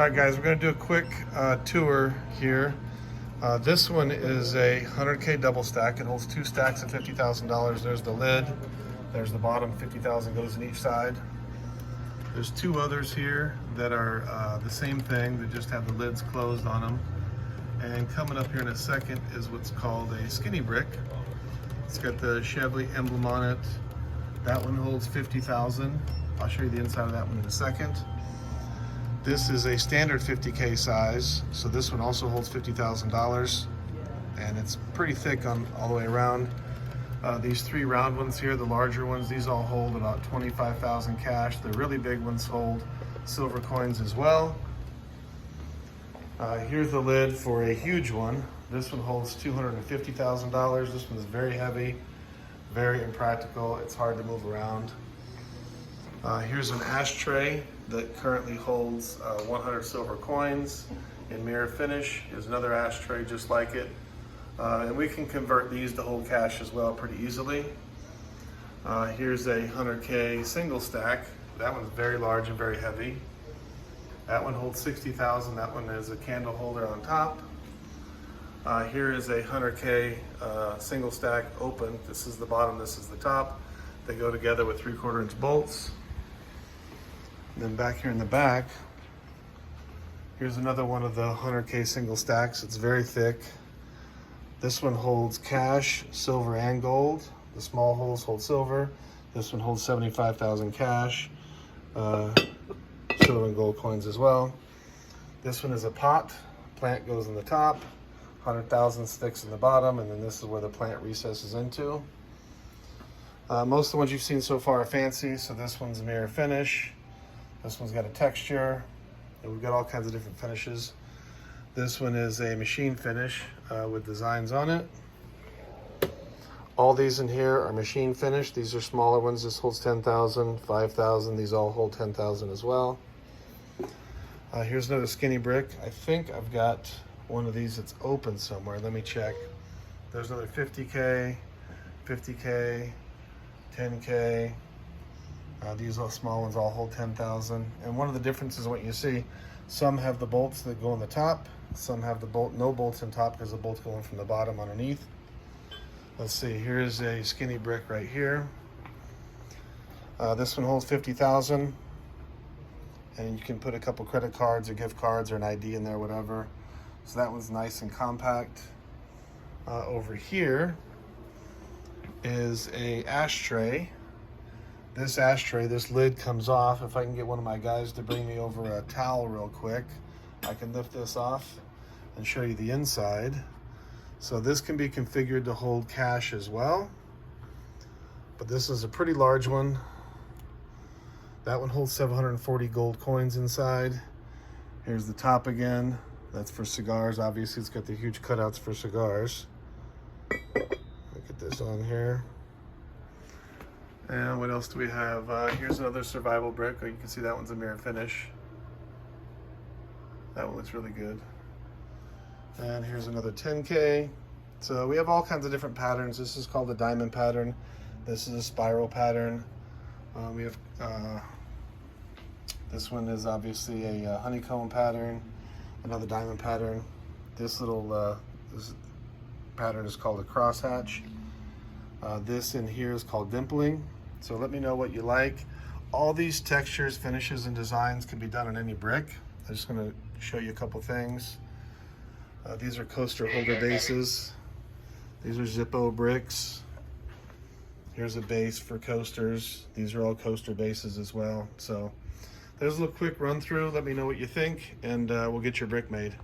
All right, guys, we're going to do a quick tour here. This one is a 100K double stack. It holds 2 stacks of $50,000. There's the lid. There's the bottom. 50,000 goes in each side. There's 2 others here that are the same thing. They just have the lids closed on them. And coming up here in a second is what's called a skinny brick. It's got the Chevy emblem on it. That one holds 50,000. I'll show you the inside of that one in a second. This is a standard 50K size, so this one also holds $50,000, and it's pretty thick on all the way around. These 3 round ones here, the larger ones, these all hold about 25,000 cash. The really big ones hold silver coins as well. Here's the lid for a huge one. This one holds $250,000. This one is very heavy, very impractical. It's hard to move around. Here's an ashtray that currently holds 100 silver coins in mirror finish. Here's another ashtray just like it. And we can convert these to hold cash as well pretty easily. Here's a 100K single stack. That one's very large and very heavy. That one holds 60,000. That one is a candle holder on top. Here is a 100K single stack open. This is the bottom, this is the top. They go together with 3/4 inch bolts. And then back here in the back, here's another one of the 100K single stacks. It's very thick. This one holds cash, silver, and gold. The small holes hold silver. This one holds 75,000 cash, silver and gold coins as well. This one is a pot. Plant goes in the top. 100,000 sticks in the bottom, and then this is where the plant recesses into. Most of the ones you've seen so far are fancy, so this one's a mirror finish. This one's got a texture, and we've got all kinds of different finishes. This one is a machine finish with designs on it. All these in here are machine finish. These are smaller ones. This holds 10,000, 5,000. These all hold 10,000 as well. Here's another skinny brick. I think I've got one of these that's open somewhere. Let me check. There's another 50K, 50K, 10K. These all small ones all hold 10,000. And one of the differences in what you see, some have the bolts that go on the top, some have the no bolts on top because the bolts go in from the bottom underneath. Let's see, here's a skinny brick right here. This one holds 50,000. And you can put a couple credit cards or gift cards or an ID in there, whatever. So that one's nice and compact. Over here is a ashtray. This ashtray, this lid comes off. If I can get one of my guys to bring me over a towel real quick, I can lift this off and show you the inside. So this can be configured to hold cash as well. But this is a pretty large one. That one holds 740 gold coins inside. Here's the top again. That's for cigars. Obviously, it's got the huge cutouts for cigars. Look at this on here. And what else do we have? Here's another survival brick. Oh, you can see that one's a mirror finish. That one looks really good. And here's another 10K. So we have all kinds of different patterns. This is called the diamond pattern. This is a spiral pattern. We have this one is obviously a honeycomb pattern, another diamond pattern. This little this pattern is called a crosshatch. This in here is called dimpling. So let me know what you like. All these textures, finishes, and designs can be done on any brick. I'm just going to show you a couple things. These are coaster holder bases. These are Zippo bricks. Here's a base for coasters. These are all coaster bases as well. So there's a little quick run through. Let me know what you think, and we'll get your brick made.